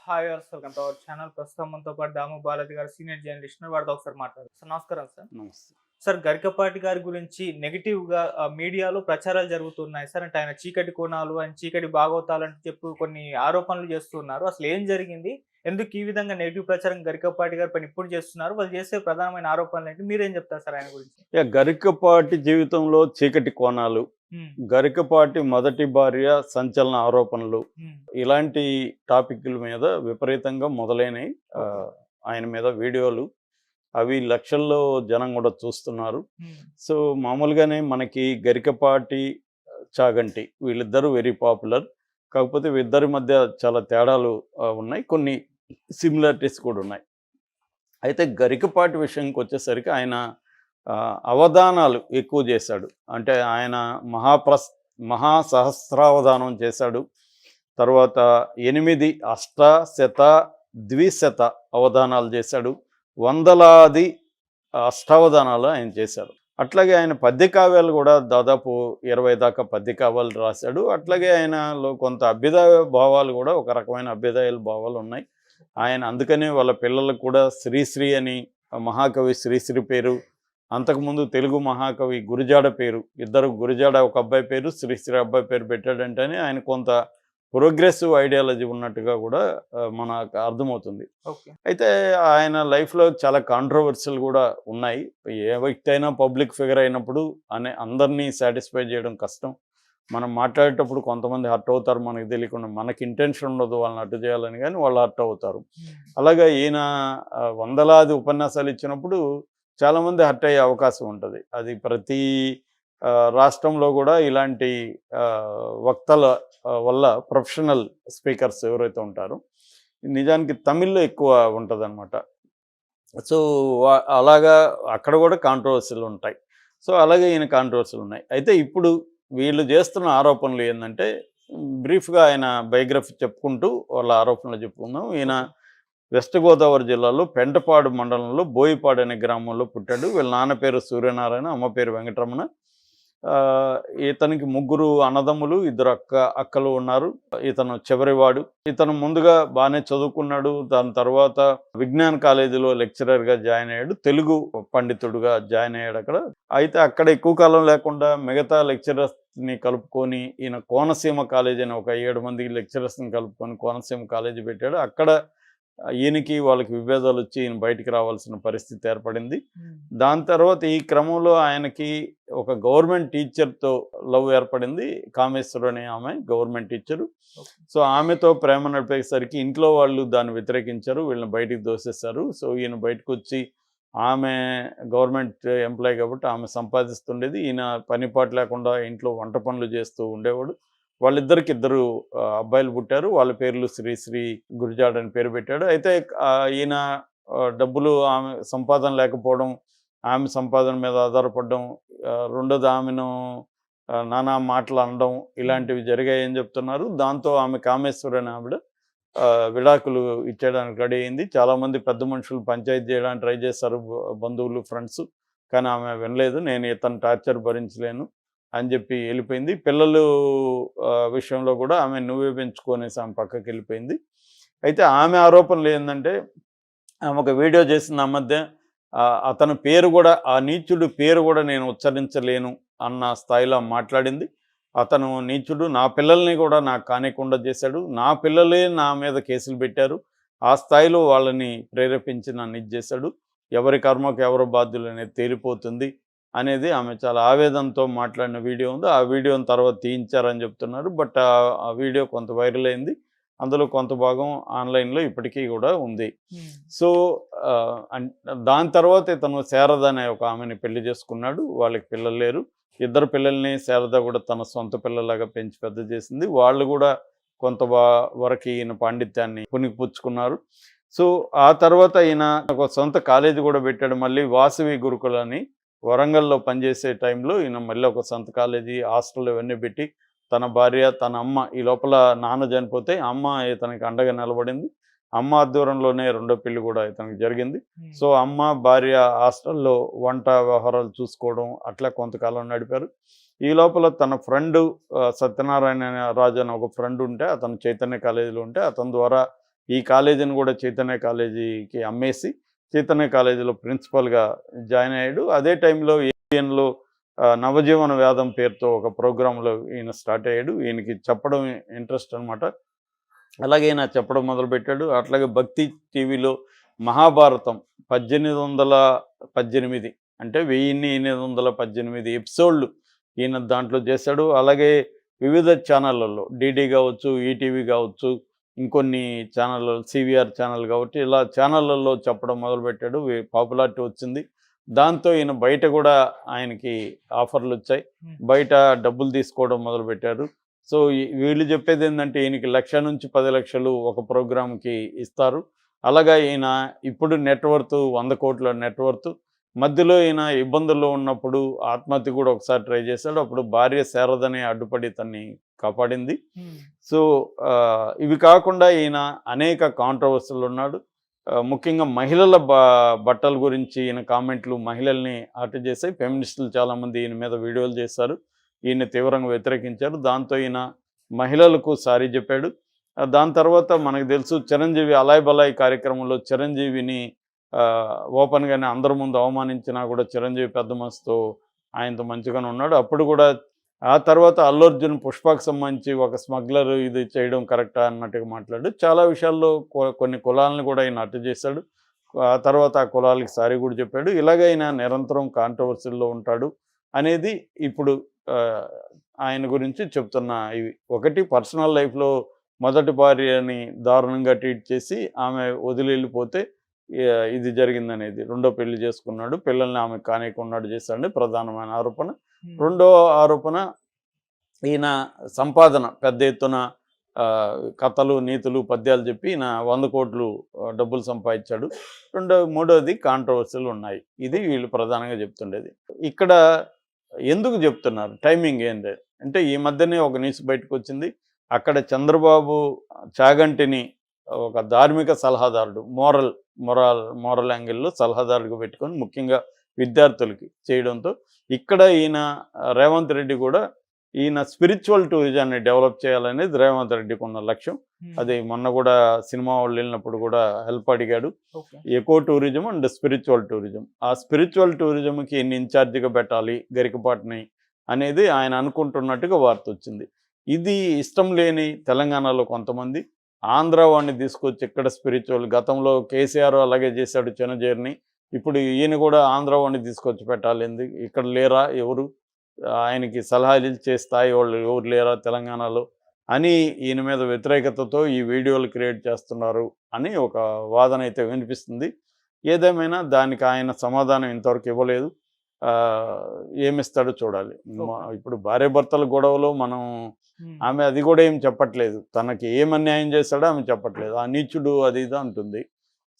Hi viewers, welcome to our channel. ప్రస్తుతం మనతో పాటు దాము బాలాజీ గారు, సీనియర్ జర్నలిస్ట్ ఉన్నారు. వారితో ఒకసారి మాట్లాడదాం. సార్ నమస్కారం సార్. నమస్తే. సార్ గరికపాటి గారి గురించి నెగిటివ్‌గా మీడియాలో ప్రచారాలు జరుగుతున్నాయి సార్. అంటే ఆయన చీకటి కోణాలు, ఆయన చీకటి భాగవతాలంటూ చెప్పి కొన్ని ఆరోపణలు చేస్తున్నారు. అసలు ఏం జరిగింది? ఎందుకు ఈ విధంగా నెగిటివ్ ప్రచారం గరికపాటి గారి పైన ఇప్పుడు చేస్తున్నారు? వాళ్ళు చేసే ప్రధానమైన ఆరోపణలు ఏంటి? మీరేం చెప్తారు సార్ ఆయన గురించి? గరికపాటి జీవితంలో చీకటి కోణాలు, హ్మ్. గరికపాటి మొదటి భార్య సంచలన ఆరోపణలు, హ్మ్. ఇలాంటి టాపిక్ల మీద విపరీతంగా మొదలైనవి. ఆయన మీద వీడియోలు అవి లక్షల్లో జనం కూడా చూస్తున్నారు. హ్మ్. సో మామూలుగానే మనకి గరికపాటి, చాగంటి వీళ్ళిద్దరూ వెరీ పాపులర్. కాకపోతే వీళ్ళిద్దరి మధ్య చాలా తేడాలు ఉన్నాయి, కొన్ని సిమిలారిటీస్ కూడా ఉన్నాయి. అయితే గరికపాటి విషయంకి వచ్చేసరికి ఆయన అవధానాలు ఎక్కువ చేశాడు. అంటే ఆయన మహాసహస్రావధానం చేశాడు. తర్వాత 8 అష్టశత ద్విశత అవధానాలు చేశాడు. వందలాది అష్టావధానాలు ఆయన చేశారు. అట్లాగే ఆయన పద్యకావ్యాలు కూడా దాదాపు 20 దాకా పద్యకావ్యాలు రాశాడు. అట్లాగే ఆయనలో కొంత అభ్యుదయ భావాలు కూడా, ఒక రకమైన అభ్యుదయ భావాలు ఉన్నాయి. ఆయన అందుకనే వాళ్ళ పిల్లలకు కూడా శ్రీశ్రీ అని మహాకవి శ్రీశ్రీ పేరు, అంతకుముందు తెలుగు మహాకవి గురిజాడ పేరు, ఇద్దరు గురిజాడ ఒక అబ్బాయి పేరు, శ్రీశ్రీ అబ్బాయి పేరు పెట్టాడంటేనే ఆయన కొంత ప్రోగ్రెసివ్ ఐడియాలజీ ఉన్నట్టుగా కూడా మనకు అర్థమవుతుంది. అయితే ఆయన లైఫ్లో చాలా కాంట్రవర్సీలు కూడా ఉన్నాయి. ఏ వ్యక్తి అయినా పబ్లిక్ ఫిగర్ అయినప్పుడు అందరినీ సాటిస్ఫై చేయడం కష్టం. మనం మాట్లాడేటప్పుడు కొంతమంది హర్ట్ అవుతారు, మనకు తెలియకుండా. మనకి ఇంటెన్షన్ ఉండదు వాళ్ళని అడ్డు చేయాలని, కానీ వాళ్ళు హర్ట్ అవుతారు. అలాగే ఈయన వందలాది ఉపన్యాసాలు ఇచ్చినప్పుడు చాలామంది హర్ట్ అయ్యే అవకాశం ఉంటుంది. అది ప్రతి రాష్ట్రంలో కూడా ఇలాంటి వక్తల వల్ల, ప్రొఫెషనల్ స్పీకర్స్ ఎవరైతే ఉంటారో, నిజానికి తమిళ్లో ఎక్కువ ఉంటుంది అనమాట. సో అలాగా అక్కడ కూడా కాంట్రవర్సీలు ఉంటాయి. సో అలాగే ఈయన కాంట్రవర్సీలు ఉన్నాయి. అయితే ఇప్పుడు వీళ్ళు చేస్తున్న ఆరోపణలు ఏంటంటే, బ్రీఫ్గా ఆయన బయోగ్రఫీ చెప్పుకుంటూ వాళ్ళ ఆరోపణలు చెప్పుకుందాం. ఈయన వెస్ట్ గోదావరి జిల్లాలో పెంటపాడు మండలంలో బోయిపాడు అనే గ్రామంలో పుట్టాడు. వీళ్ళ నాన్న పేరు సూర్యనారాయణ, అమ్మ పేరు వెంకటరమణ. ఇతనికి 3 అన్నదమ్ములు, 2 అక్కలు ఉన్నారు. ఇతను చివరివాడు. ఇతను ముందుగా బాగానే చదువుకున్నాడు. దాని తర్వాత విజ్ఞాన కాలేజీలో లెక్చరర్గా జాయిన్ అయ్యాడు. తెలుగు పండితుడుగా జాయిన్ అయ్యాడు అక్కడ. అయితే అక్కడ ఎక్కువ కాలం లేకుండా మిగతా లెక్చరర్స్ని కలుపుకొని ఈయన కోనసీమ కాలేజీ అని ఒక 7 మంది లెక్చరర్స్ని కలుపుకొని కోనసీమ కాలేజీ పెట్టాడు. అక్కడ ఈయనకి వాళ్ళకి విభేదాలు వచ్చి ఈయన బయటికి రావాల్సిన పరిస్థితి ఏర్పడింది. దాని తర్వాత ఈ క్రమంలో ఆయనకి ఒక గవర్నమెంట్ టీచర్తో లవ్ ఏర్పడింది. కామేశ్వరు అనే ఆమె గవర్నమెంట్ టీచరు. సో ఆమెతో ప్రేమ నడిపేసరికి ఇంట్లో వాళ్ళు దాన్ని వ్యతిరేకించారు, వీళ్ళని బయటికి దోసేశారు. సో ఈయన బయటకు వచ్చి, ఆమె గవర్నమెంట్ ఎంప్లాయీ కాబట్టి ఆమె సంపాదిస్తుండేది, ఈయన పనిపాటు లేకుండా ఇంట్లో వంట పనులు చేస్తూ ఉండేవాడు. వాళ్ళిద్దరికి 2 అబ్బాయిలు పుట్టారు. వాళ్ళ పేర్లు శ్రీశ్రీ, గురిజాడ అని పేరు పెట్టాడు. అయితే ఈయన డబ్బులు, ఆమె సంపాదన లేకపోవడం, ఆమె సంపాదన మీద ఆధారపడడం, రెండోది ఆమెను నానా మాటలు అనడం, ఇలాంటివి జరిగాయని చెప్తున్నారు. దాంతో ఆమె కామేశ్వరి అనే ఆవిడ విడాకులు ఇచ్చేయడానికి రెడీ అయింది. చాలామంది పెద్ద మనుషులు పంచాయతీ చేయడానికి ట్రై చేశారు, బంధువులు, ఫ్రెండ్స్. కానీ ఆమె వినలేదు. నేను ఇతను టార్చర్ భరించలేను అని చెప్పి వెళ్ళిపోయింది. పిల్లలు విషయంలో కూడా ఆమె నువ్వే పెంచుకొనేసి ఆమె పక్కకి వెళ్ళిపోయింది. అయితే ఆమె ఆరోపణలు ఏంటంటే, ఆమె ఒక వీడియో చేసిన మధ్య అతని పేరు కూడా, ఆ నీచుడు పేరు కూడా నేను ఉచ్చరించలేను అన్న స్థాయిలో మాట్లాడింది. అతను నీచుడు, నా పిల్లల్ని కూడా నాకు కానికుండా చేశాడు, నా పిల్లలే నా మీద కేసులు పెట్టారు, ఆ స్థాయిలో వాళ్ళని ప్రేరేపించి నన్ను ఇది చేశాడు, ఎవరి కర్మకు ఎవరు బాధ్యులు అనేది తేలిపోతుంది అనేది ఆమె చాలా ఆవేదనతో మాట్లాడిన వీడియో ఉంది. ఆ వీడియోని తర్వాత తీయించారని చెప్తున్నారు. బట్ ఆ వీడియో కొంత వైరల్ అయింది. అందులో కొంత భాగం ఆన్లైన్లో ఇప్పటికీ కూడా ఉంది. సో దాని తర్వాత ఇతను శారద అనే ఒక ఆమెని పెళ్లి చేసుకున్నాడు. వాళ్ళకి పిల్లలు లేరు. 2 పిల్లల్ని శారద కూడా తన సొంత పిల్లలాగా పెంచి పెద్ద చేసింది. వాళ్ళు కూడా కొంత వరకు ఈయన పాండిత్యాన్ని పుణికిపుచ్చుకున్నారు. సో ఆ తర్వాత ఈయన ఒక సొంత కాలేజీ కూడా పెట్టాడు. మళ్ళీ వాసవి గురుకులని వరంగల్లో పనిచేసే టైంలో ఈయన మళ్ళీ ఒక సొంత కాలేజీ, హాస్టల్ ఇవన్నీ పెట్టి, తన భార్య, తన అమ్మ, ఈ లోపల నాన్న చనిపోతే అమ్మ ఇతనికి అండగా నిలబడింది. అమ్మ ఆధ్వర్యంలోనే 2వ పెళ్లి కూడా ఇతనికి జరిగింది. సో అమ్మ, భార్య హాస్టల్లో వంట వ్యవహారాలు చూసుకోవడం, అట్లా కొంతకాలం నడిపారు. ఈ లోపల తన ఫ్రెండ్ సత్యనారాయణ రాజు అని ఒక ఫ్రెండ్ ఉంటే, అతను చైతన్య కాలేజీలో ఉంటే, అతని ద్వారా ఈ కాలేజీని కూడా చైతన్య కాలేజీకి అమ్మేసి చైతన్య కాలేజీలో ప్రిన్సిపల్గా జాయిన్ అయ్యాడు. అదే టైంలో ఏబిఎన్లో నవజీవన వేదం పేరుతో ఒక ప్రోగ్రాంలో ఈయన స్టార్ట్ అయ్యాడు. ఈయనకి చెప్పడం ఇంట్రెస్ట్ అనమాట. అలాగే ఈయన చెప్పడం మొదలుపెట్టాడు. అట్లాగే భక్తి టీవీలో మహాభారతం 1818 అంటే 1818 ఎపిసోడ్లు ఈయన దాంట్లో చేశాడు. అలాగే వివిధ ఛానళ్ళల్లో డీడీ కావచ్చు, ఈటీవీ కావచ్చు, ఇంకొన్ని ఛానళ్ళు సివిఆర్ ఛానల్ కాబట్టి ఇలా ఛానళ్ళల్లో చెప్పడం మొదలుపెట్టాడు. పాపులారిటీ వచ్చింది. దాంతో ఈయన బయట కూడా ఆయనకి ఆఫర్లు వచ్చాయి. బయట డబ్బులు తీసుకోవడం మొదలుపెట్టారు. సో వీళ్ళు చెప్పేది ఏంటంటే ఈయనకి 1,00,000 నుంచి 10 లక్షలు ఒక ప్రోగ్రామ్కి ఇస్తారు. అలాగా ఈయన ఇప్పుడు నెట్వర్త్ 100 కోట్ల నెట్వర్త్. మధ్యలో ఈయన ఇబ్బందుల్లో ఉన్నప్పుడు ఆత్మహత్య కూడా ఒకసారి ట్రై చేశాడు. అప్పుడు భార్య శారదని అడ్డుపడి తన్ని కాపాడింది. సో ఇవి కాకుండా ఈయన అనేక కాంట్రవర్సీలు ఉన్నాడు. ముఖ్యంగా మహిళల బట్టల గురించి ఈయన కామెంట్లు మహిళల్ని హర్ట్ చేశాయి. ఫెమినిస్టులు చాలామంది ఈయన మీద వీడియోలు చేశారు. ఈయన తీవ్రంగా వ్యతిరేకించారు. దాంతో ఈయన మహిళలకు సారీ చెప్పాడు. దాని తర్వాత మనకు తెలుసు చిరంజీవి అలాయ్ బలాయ్ కార్యక్రమంలో చిరంజీవిని ఓపెన్గానే అందరి ముందు అవమానించినా కూడా చిరంజీవి పెద్ద మనసుతో ఆయనతో మంచిగానే ఉన్నాడు. అప్పుడు కూడా ఆ తర్వాత అల్లు అర్జున్ పుష్పకు సంబంధించి ఒక స్మగ్లర్ ఇది చేయడం కరెక్టా అన్నట్టుగా మాట్లాడు. చాలా విషయాల్లో కొన్ని కులాలను కూడా ఆయన అట్టు చేశాడు. ఆ తర్వాత ఆ కులాలకి సారీ కూడా చెప్పాడు. ఇలాగ ఆయన నిరంతరం కాంట్రవర్సీల్లో ఉంటాడు అనేది ఇప్పుడు ఆయన గురించి చెప్తున్న ఇవి. ఒకటి పర్సనల్ లైఫ్లో మొదటి భార్యని దారుణంగా ట్రీట్ చేసి ఆమె వదిలి వెళ్ళిపోతే ఇది జరిగిందనేది. రెండో పెళ్లి చేసుకున్నాడు, పిల్లల్ని ఆమె కానియకున్నాడు చేశాడు ప్రధానమైన ఆరోపణ. రెండో ఆరోపణ ఈయన సంపాదన పెద్ద ఎత్తున కథలు నీతులు పద్యాలు చెప్పి ఈయన 100 కోట్లు డబ్బులు సంపాదించాడు. మూడోది కాంట్రవర్సీలు ఉన్నాయి. ఇది వీళ్ళు ప్రధానంగా చెప్తుండేది. ఇక్కడ ఎందుకు చెప్తున్నారు టైమింగ్ ఏంటి అంటే ఈ మధ్యనే ఒక న్యూస్ బయటకు వచ్చింది. అక్కడ చంద్రబాబు చాగంటిని ఒక ధార్మిక సలహాదారుడు మోరల్ యాంగిల్లో సలహాదారుడిగా పెట్టుకొని ముఖ్యంగా విద్యార్థులకి చేయడంతో ఇక్కడ ఈయన రేవంత్ రెడ్డి కూడా ఈయన స్పిరిచువల్ టూరిజాన్ని డెవలప్ చేయాలనేది రేవంత్ రెడ్డికి ఉన్న లక్ష్యం. అది మొన్న కూడా సినిమా వాళ్ళు వెళ్ళినప్పుడు కూడా హెల్ప్ అడిగాడు. Eco tourism and spiritual tourism. ఆ స్పిరిచువల్ టూరిజంకి ఈయన ఇన్ఛార్జిగా పెట్టాలి గరికపాటిని అనేది ఆయన అనుకుంటున్నట్టుగా వార్త వచ్చింది. ఇది ఇష్టం లేని తెలంగాణలో కొంతమంది ఆంధ్ర వాడిని తీసుకొచ్చి ఇక్కడ స్పిరిచువల్ గతంలో కేసీఆర్ అలాగే చేశాడు చిన్నజేరిని. ఇప్పుడు ఈయన కూడా ఆంధ్ర వాడిని తీసుకొచ్చి పెట్టాలి. ఇక్కడ లేరా ఎవరు ఆయనకి సలహాలు ఇచ్చే స్థాయి వాళ్ళు ఎవరు లేరా తెలంగాణలో అని ఈయన మీద వ్యతిరేకతతో ఈ వీడియోలు క్రియేట్ చేస్తున్నారు అని ఒక వాదన అయితే వినిపిస్తుంది. ఏదేమైనా దానికి ఆయన సమాధానం ఇంతవరకు ఇవ్వలేదు. ఏమిస్తాడో చూడాలి. ఇప్పుడు భార్యాభర్తల గొడవలో మనం ఆమె అది కూడా ఏం చెప్పట్లేదు. తనకి ఏం అన్యాయం చేస్తాడో ఆమె చెప్పట్లేదు. ఆ నీచుడు అది ఇది అంటుంది.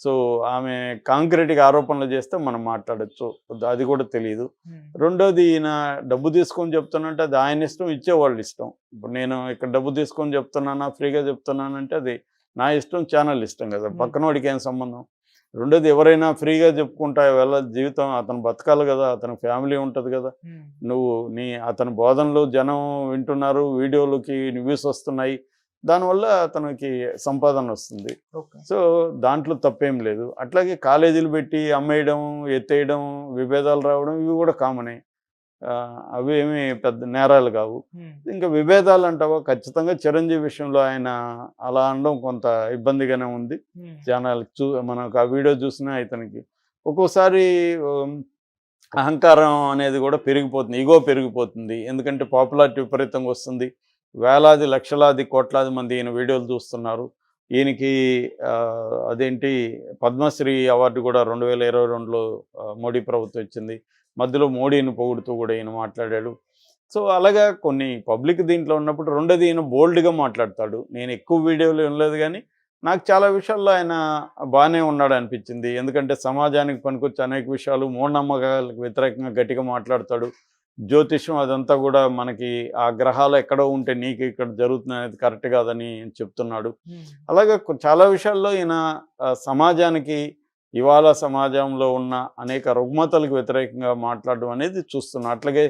సో ఆమె కాంక్రీట్గా ఆరోపణలు చేస్తే మనం మాట్లాడచ్చు. అది కూడా తెలియదు. రెండోది ఈయన డబ్బు తీసుకొని చెప్తున్నంటే అది ఆయన ఇష్టం, ఇచ్చేవాళ్ళు ఇష్టం. ఇప్పుడు నేను ఇక్కడ డబ్బు తీసుకొని చెప్తున్నానా ఫ్రీగా చెప్తున్నానంటే అది నా ఇష్టం, ఛానల్ ఇష్టం కదా, పక్కనోడికి ఏం సంబంధం. రెండోది ఎవరైనా ఫ్రీగా చెప్పుకుంటా జీవితం అతను బతకాలి కదా, అతని ఫ్యామిలీ ఉంటుంది కదా. నువ్వు అతని బోధనలు జనం వింటున్నారు, వీడియోలకి వ్యూస్ వస్తున్నాయి, దానివల్ల అతనికి సంపాదన వస్తుంది. సో దాంట్లో తప్పేం లేదు. అట్లాగే కాలేజీలు పెట్టి అమ్మేయడం, ఎత్తేయడం, విభేదాలు రావడం ఇవి కూడా కామనే. అవి ఏమి పెద్ద నేరాలు కావు. ఇంకా విభేదాలు అంటావా, ఖచ్చితంగా చిరంజీవి విషయంలో ఆయన అలా అనడం కొంత ఇబ్బందిగానే ఉంది. జనాలకి మనకు ఆ వీడియో చూసినా ఇతనికి ఒక్కోసారి అహంకారం అనేది కూడా పెరిగిపోతుంది, ఈగో పెరిగిపోతుంది. ఎందుకంటే పాపులారిటీ విపరీతంగా వస్తుంది. వేలాది లక్షలాది కోట్లాది మంది ఈయన వీడియోలు చూస్తున్నారు. ఈయనకి అదేంటి పద్మశ్రీ అవార్డు కూడా 2022లో మోడీ ప్రభుత్వం ఇచ్చింది. మధ్యలో మోడీని పొగుడుతూ కూడా ఈయన మాట్లాడాడు. సో అలాగా కొన్ని పబ్లిక్ దీంట్లో ఉన్నప్పుడు రెండోది ఈయన బోల్డ్గా మాట్లాడతాడు. నేను ఎక్కువ వీడియోలు వినలేదు కానీ నాకు చాలా విషయాల్లో ఆయన బాగానే ఉన్నాడు అనిపించింది. ఎందుకంటే సమాజానికి పనికొచ్చే అనేక విషయాలు, మూఢనమ్మకాలకు వ్యతిరేకంగా గట్టిగా మాట్లాడతాడు. జ్యోతిష్యం అదంతా కూడా మనకి ఆ గ్రహాలు ఎక్కడో ఉంటే నీకు ఇక్కడ జరుగుతుంది అనేది కరెక్ట్ కాదని చెప్తున్నాడు. అలాగే చాలా విషయాల్లో ఈయన సమాజానికి ఇవాళ సమాజంలో ఉన్న అనేక రుగ్మతలకు వ్యతిరేకంగా మాట్లాడడం అనేది చూస్తున్నాం. అట్లాగే